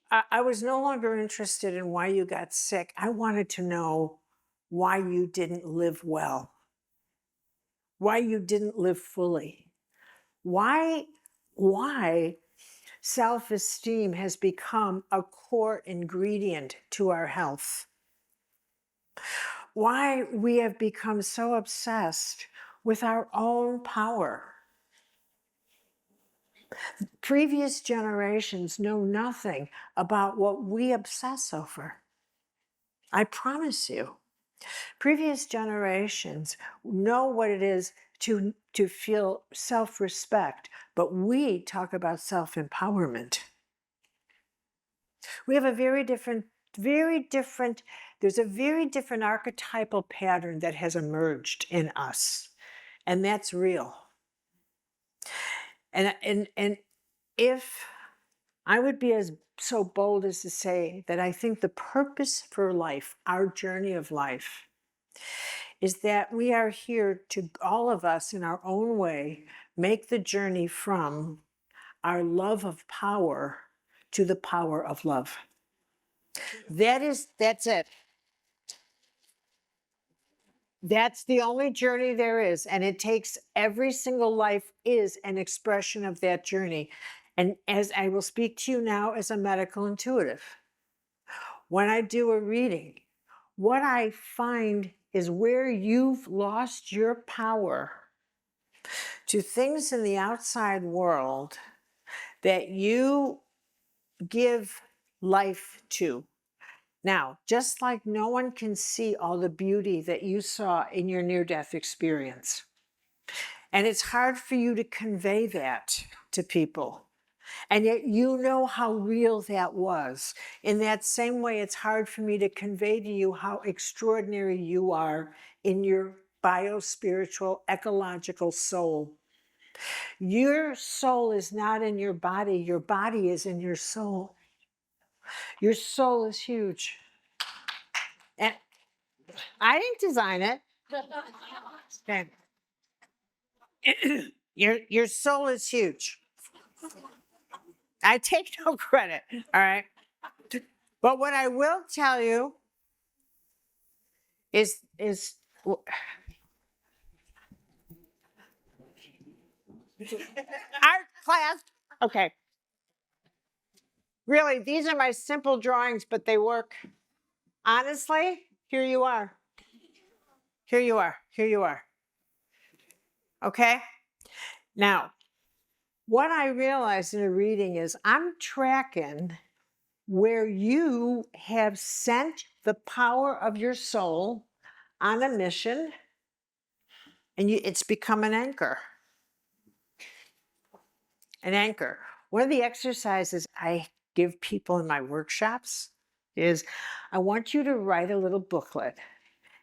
I was no longer interested in why you got sick. I wanted to know why you didn't live well, why you didn't live fully, why self-esteem has become a core ingredient to our health, why we have become so obsessed with our own power. Previous generations know nothing about what we obsess over. I promise you. Previous generations know what it is to feel self-respect, but we talk about self-empowerment. We have a very different, there's a very different archetypal pattern that has emerged in us, and that's real. And if I would be so bold as to say that I think the purpose for life, our journey of life, is that we are here to, all of us in our own way, make the journey from our love of power to the power of love. That's it. That's the only journey there is. And it takes, every single life is an expression of that journey. And as I will speak to you now as a medical intuitive, when I do a reading, what I find is where you've lost your power to things in the outside world that you give life to. Now, just like no one can see all the beauty that you saw in your near-death experience, and it's hard for you to convey that to people, and yet you know how real that was. In that same way, it's hard for me to convey to you how extraordinary you are in your bio-spiritual, ecological soul. Your soul is not in your body is in your soul. Your soul is huge. And I didn't design it. Okay. Your soul is huge. I take no credit, all right? But what I will tell you is art class. Okay. Really, these are my simple drawings, but they work. Honestly, here you are. Here you are. Here you are. Okay? Now, what I realized in a reading is I'm tracking where you have sent the power of your soul on a mission, and it's become an anchor. An anchor. One of the exercises I give people in my workshops is I want you to write a little booklet,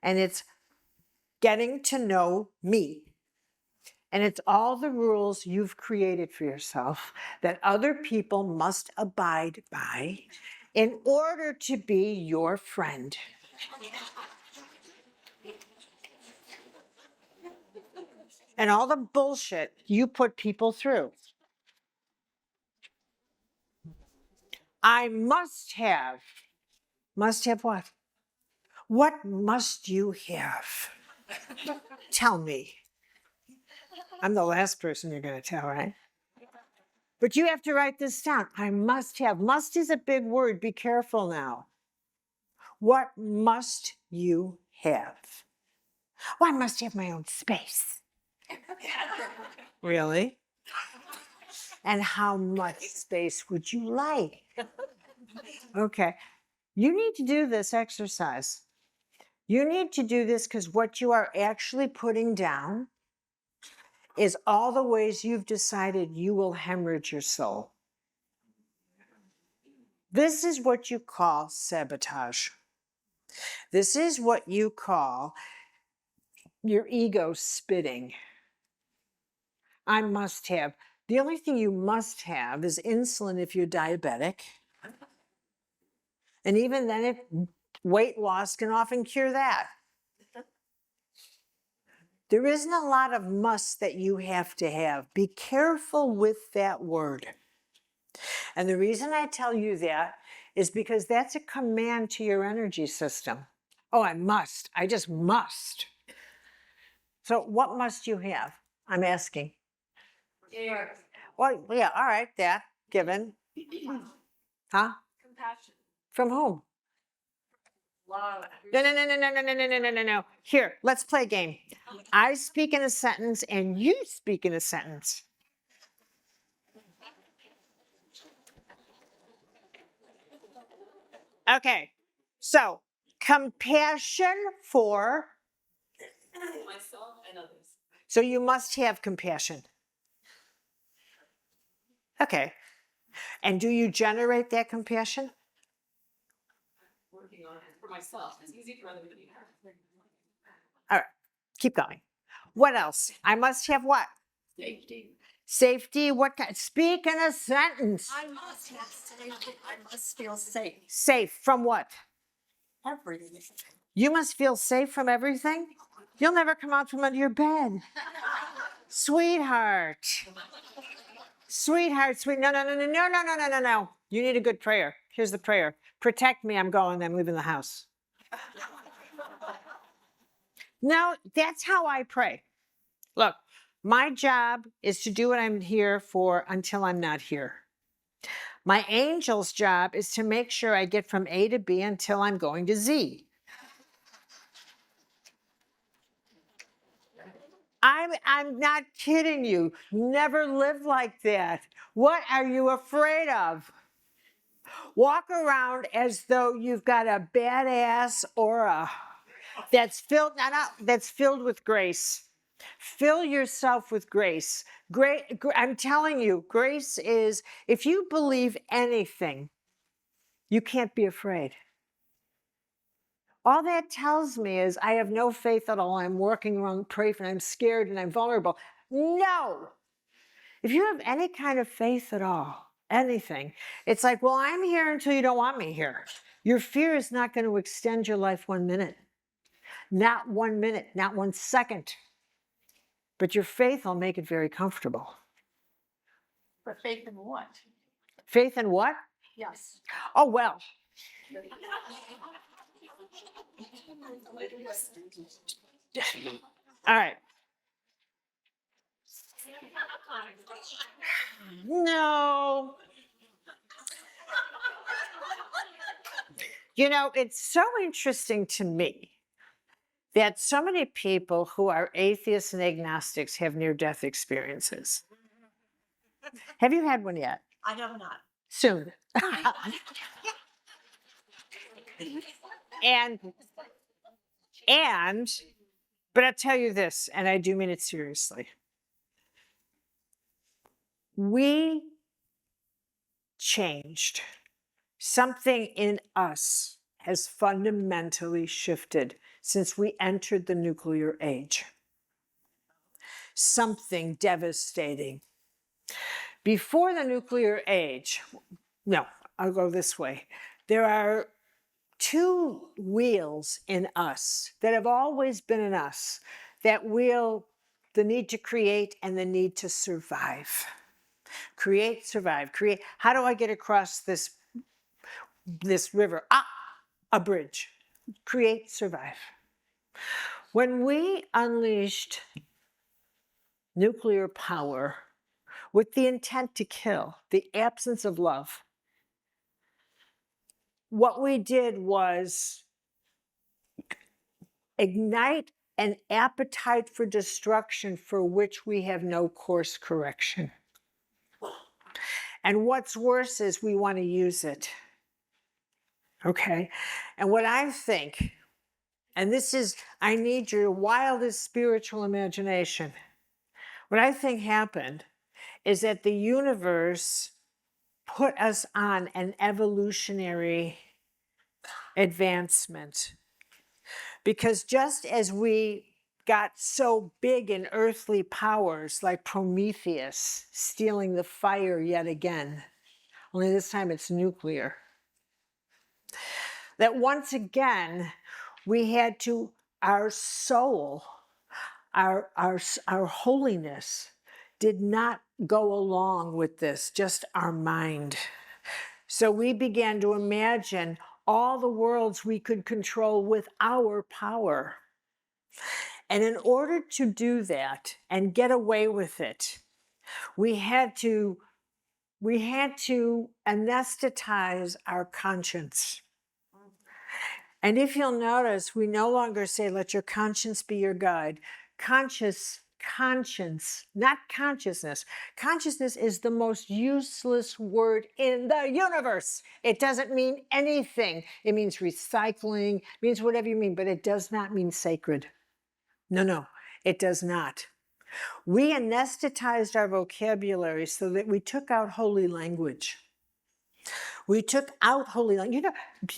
and it's getting to know me. And it's all the rules you've created for yourself that other people must abide by in order to be your friend. And all the bullshit you put people through. I must have what? What must you have? Tell me. I'm the last person you're going to tell, right? But you have to write this down. I must have. Must is a big word. Be careful now. What must you have? Well, I must have my own space. Really? And how much space would you like? Okay. You need to do this exercise. You need to do this because what you are actually putting down is all the ways you've decided you will hemorrhage your soul. This is what you call sabotage. This is what you call your ego spitting. I must have. The only thing you must have is insulin if you're diabetic. And even then, if weight loss can often cure that. There isn't a lot of must that you have to have. Be careful with that word. And the reason I tell you that is because that's a command to your energy system. Oh, I must. I just must. So what must you have? I'm asking. Yeah. Well, yeah, all right, that given. Huh? Compassion. From whom? Love. No, no, no, no, no, no, no, no, no, no, no, no. Here, let's play a game. I speak in a sentence and you speak in a sentence. Okay, so compassion for, Myself and others. so you must have compassion. Okay, and do you generate that compassion? Working on it for myself. It's easy for other people. All right, keep going. What else? I must have what? Safety. Safety, what kind? Speak in a sentence. I must have safety. I must feel safe. Safe from what? Everything. You must feel safe from everything? You'll never come out from under your bed. Sweetheart. Sweetheart, sweet. No, no, no, no, no, no, no, no, no, no. You need a good prayer. Here's the prayer. Protect me, I'm going, I'm leaving the house. No, that's how I pray. Look, my job is to do what I'm here for until I'm not here. My angel's job is to make sure I get from A to B until I'm going to Z. I'm not kidding you. Never live like that. What are you afraid of? Walk around as though you've got a badass aura that's filled, that's filled with grace. Fill yourself with grace. I'm telling you, grace is, if you believe anything, you can't be afraid. All that tells me is I have no faith at all. I'm working wrong, praying, and I'm scared and I'm vulnerable. No. If you have any kind of faith at all, anything, it's like, well, I'm here until you don't want me here. Your fear is not going to extend your life 1 minute. Not 1 minute, not 1 second. But your faith will make it very comfortable. But faith in what? Faith in what? Yes. Oh, well. All right. No. You know, it's so interesting to me that so many people who are atheists and agnostics have near-death experiences. Have you had one yet? I have not. Soon. and, but I'll tell you this, and I do mean it seriously. We changed. Something in us has fundamentally shifted since we entered the nuclear age. Something devastating. Before the nuclear age, no, I'll go this way. There are 2 wheels in us that have always been in us. That wheel, the need to create and the need to survive. Create, survive, create. How do I get across this river? A bridge. Create, survive. When we unleashed nuclear power with the intent to kill, the absence of love, what we did was ignite an appetite for destruction for which we have no course correction. And what's worse is we want to use it. Okay? And what I think, and this is, I need your wildest spiritual imagination. What I think happened is that the universe put us on an evolutionary advancement. Because just as we got so big in earthly powers, like Prometheus stealing the fire yet again, only this time it's nuclear, that once again we had to, our soul, our holiness did not go along with this, just our mind. So we began to imagine all the worlds we could control with our power. And in order to do that and get away with it, we had to anesthetize our conscience. And if you'll notice, we no longer say, let your conscience be your guide. Conscience, not consciousness. Consciousness is the most useless word in the universe. It doesn't mean anything. It means recycling, means whatever you mean, but it does not mean sacred. No, it does not. We anesthetized our vocabulary so that we took out holy language. We took out holy language. You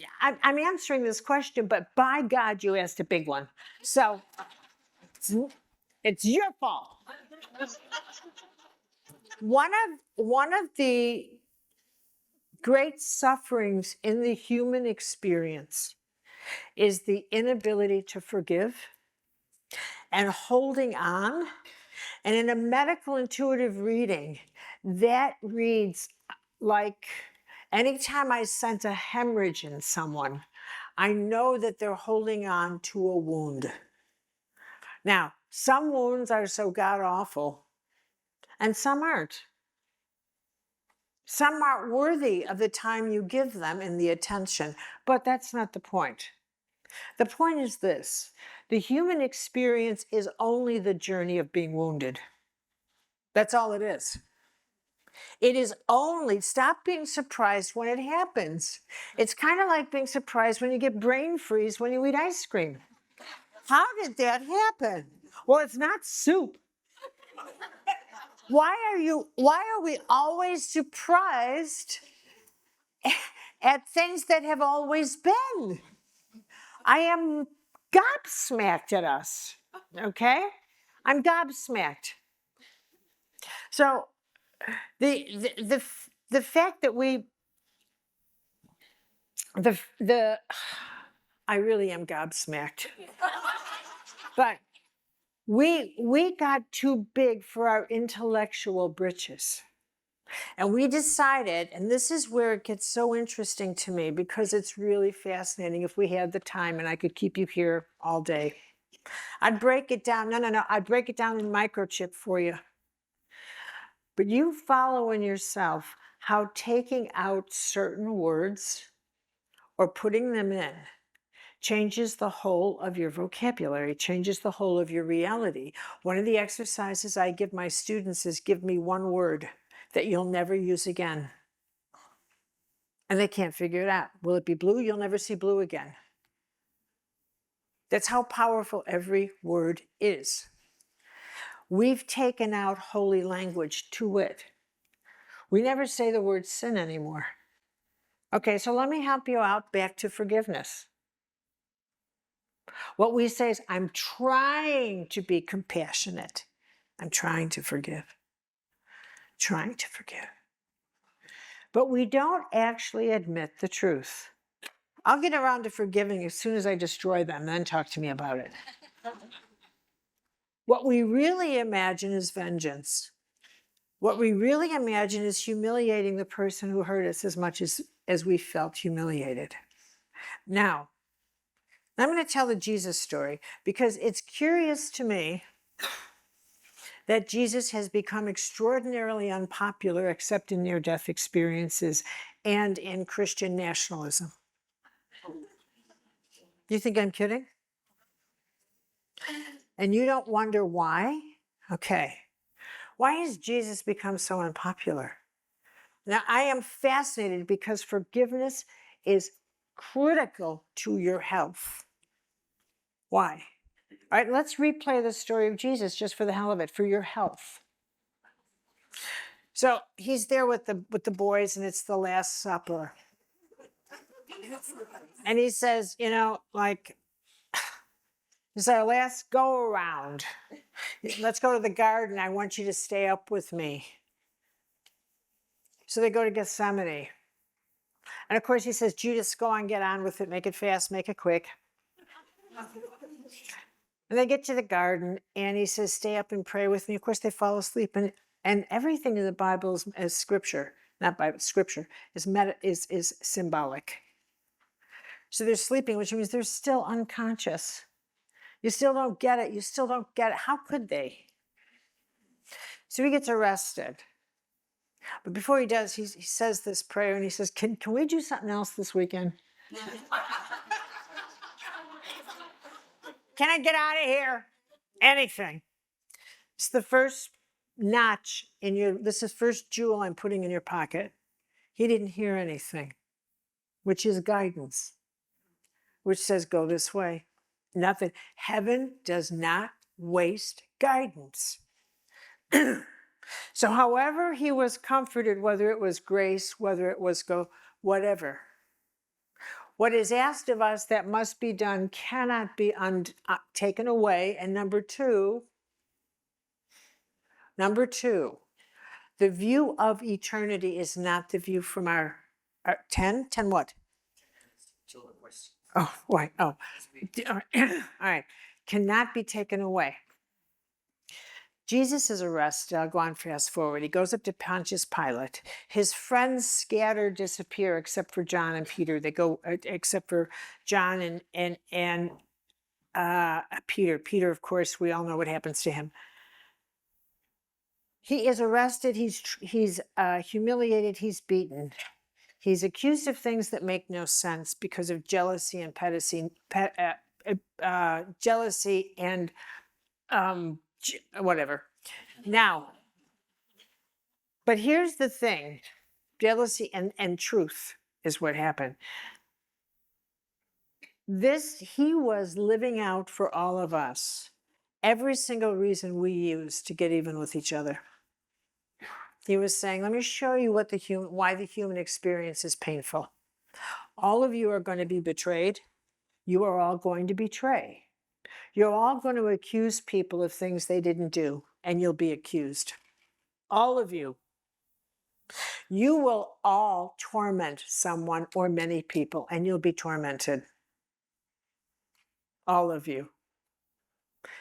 know, I'm answering this question, but by God, you asked a big one. So it's your fault. One of the great sufferings in the human experience is the inability to forgive and holding on. And in a medical intuitive reading, that reads like anytime I sense a hemorrhage in someone, I know that they're holding on to a wound. Now, some wounds are so god awful, and some aren't. Some aren't worthy of the time you give them and the attention, but that's not the point. The point is this: the human experience is only the journey of being wounded. That's all it is. It is only, stop being surprised when it happens. It's kind of like being surprised when you get brain freeze when you eat ice cream. How did that happen? Well, it's not soup. Why are we always surprised at things that have always been? I am gobsmacked at us, okay? I'm gobsmacked. So the fact that I really am gobsmacked. But we got too big for our intellectual britches. And we decided, and this is where it gets so interesting to me because it's really fascinating. If we had the time and I could keep you here all day, I'd break it down. No. I'd break it down in microchip for you. But you follow in yourself how taking out certain words or putting them in changes the whole of your vocabulary, changes the whole of your reality. One of the exercises I give my students is give me one word that you'll never use again. And they can't figure it out. Will it be blue? You'll never see blue again. That's how powerful every word is. We've taken out holy language to it. We never say the word sin anymore. Okay, so let me help you out back to forgiveness. What we say is, I'm trying to be compassionate. I'm trying to forgive. Trying to forgive. But we don't actually admit the truth. I'll get around to forgiving as soon as I destroy them, then talk to me about it. What we really imagine is vengeance. What we really imagine is humiliating the person who hurt us as much as we felt humiliated. Now, I'm going to tell the Jesus story because it's curious to me that Jesus has become extraordinarily unpopular except in near-death experiences and in Christian nationalism. You think I'm kidding? And you don't wonder why? Okay. Why has Jesus become so unpopular? Now, I am fascinated because forgiveness is critical to your health. Why? All right, let's replay the story of Jesus just for the hell of it, for your health. So he's there with the boys, and it's the Last Supper. And he says, it's our last go around. Let's go to the garden. I want you to stay up with me. So they go to Gethsemane. And of course he says, Judas, go on, get on with it. Make it fast, make it quick. And they get to the garden and he says, stay up and pray with me. Of course they fall asleep. And And everything in the Bible is scripture, not Bible, scripture is symbolic. So they're sleeping, which means they're still unconscious. You still don't get it. You still don't get it. How could they? So he gets arrested. But before he does, he says this prayer and he says, Can we do something else this weekend? Can I get out of here? Anything. It's the first notch in this is first jewel I'm putting in your pocket. He didn't hear anything, which is guidance, which says go this way. Nothing. Heaven does not waste guidance. So however he was comforted, whether it was grace, whether it was whatever, what is asked of us that must be done cannot be taken away. And number two, the view of eternity is not the view from our 10 what? Oh, why? Oh, all right. Cannot be taken away. Jesus is arrested. I'll go on fast forward. He goes up to Pontius Pilate. His friends scatter, disappear, except for John and Peter. They go, except for John and Peter. Peter, of course, we all know what happens to him. He is arrested. He's humiliated. He's beaten. He's accused of things that make no sense because of jealousy and jealousy and whatever. Now, but here's the thing. Jealousy and truth is what happened. He was living out for all of us every single reason we use to get even with each other. He was saying, let me show you why the human experience is painful. All of you are going to be betrayed. You are all going to betray. You're all going to accuse people of things they didn't do, and you'll be accused. All of you. You will all torment someone or many people, and you'll be tormented. All of you.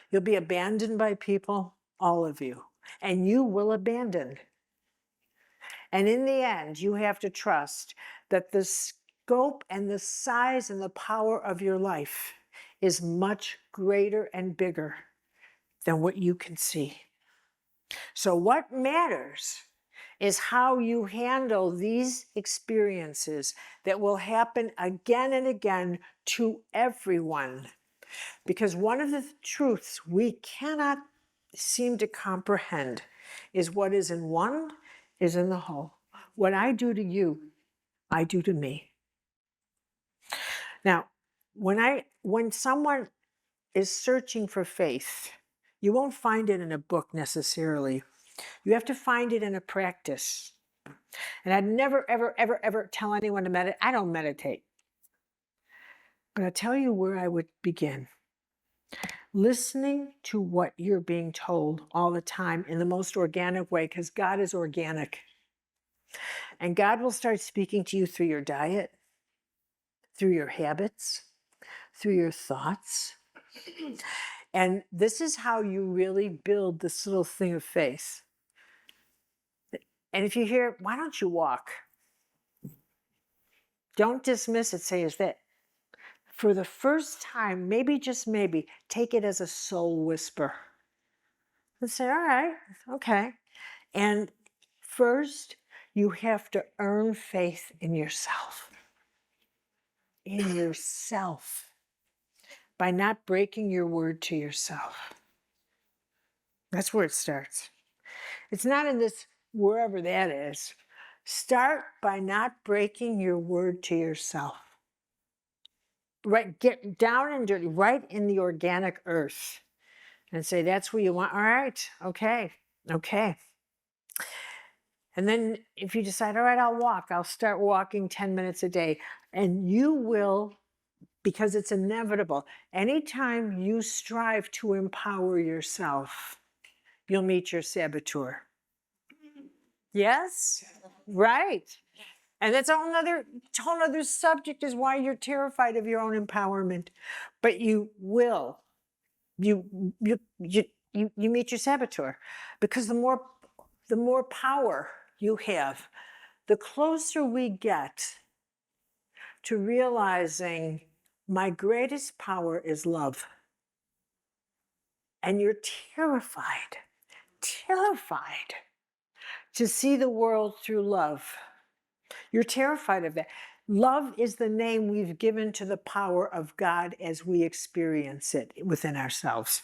You'll be abandoned by people, all of you. And you will abandon. And in the end, you have to trust that the scope and the size and the power of your life is much greater and bigger than what you can see. So what matters is how you handle these experiences that will happen again and again to everyone. Because one of the truths we cannot seem to comprehend is what is in one is in the whole. What I do to you, I do to me. Now, when someone is searching for faith, you won't find it in a book necessarily. You have to find it in a practice. And I'd never, ever, ever, ever tell anyone to meditate. I don't meditate. But I'll tell you where I would begin. Listening to what you're being told all the time in the most organic way, because God is organic. And God will start speaking to you through your diet, through your habits, through your thoughts. And this is how you really build this little thing of faith. And if you hear, why don't you walk? Don't dismiss it, say, is that for the first time, maybe just maybe, take it as a soul whisper. And say, all right, okay. And first, you have to earn faith in yourself. In yourself. By not breaking your word to yourself. That's where it starts. It's not in this, wherever that is. Start by not breaking your word to yourself. Right, get down and dirty, right in the organic earth. And say, that's where you want, all right, okay. And then if you decide, all right, I'll start walking 10 minutes a day. And you will, because it's inevitable, anytime you strive to empower yourself, you'll meet your saboteur. Yes? Right. And that's a whole other subject, is why you're terrified of your own empowerment. But you will. You meet your saboteur. Because the the more power you have, the closer we get to realizing my greatest power is love. And you're terrified to see the world through love. You're terrified of that. Love is the name we've given to the power of God as we experience it within ourselves.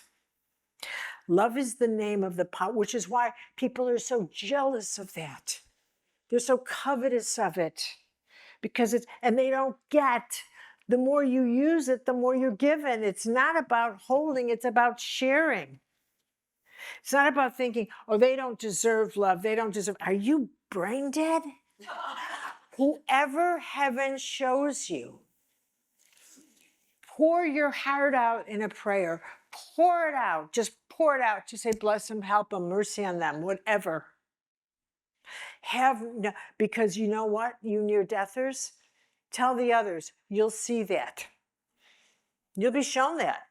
Love is the name of the power, which is why people are so jealous of that. They're so covetous of it because and they don't get the more you use it, the more you're given. It's not about holding, it's about sharing. It's not about thinking, oh, they don't deserve love. They don't deserve. Are you brain dead? Whoever heaven shows you, pour your heart out in a prayer. Pour it out. Just pour it out. Just say, bless them, help them, mercy on them, whatever. Because you know what, you near-deathers, tell the others, you'll see that. You'll be shown that.